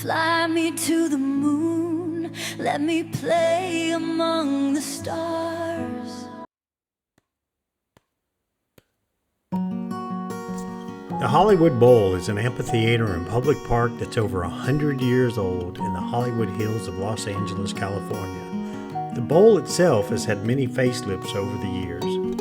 Fly me to the moon, let me play among the stars. The Hollywood Bowl is an amphitheater and public park that's over 100 years old in the Hollywood Hills of Los Angeles, California. The bowl itself has had many facelifts over the years.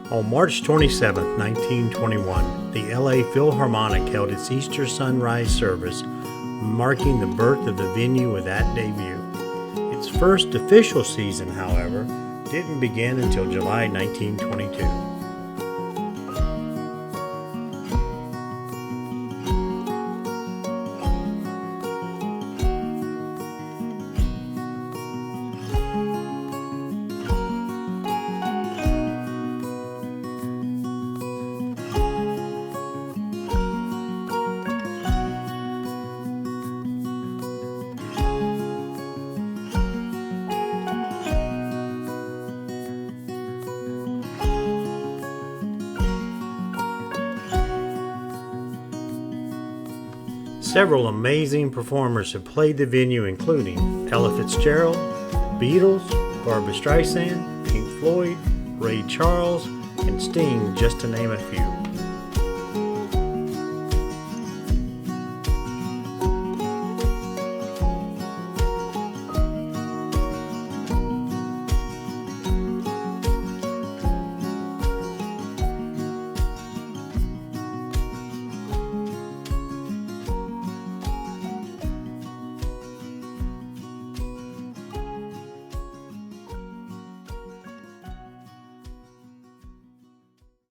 On March 27, 1921, the LA Philharmonic held its Easter sunrise service, marking the birth of the venue with that debut. Its first official season, however, didn't begin until July 1922. Several amazing performers have played the venue, including Ella Fitzgerald, Beatles, Barbra Streisand, Pink Floyd, Ray Charles, and Sting, just to name a few.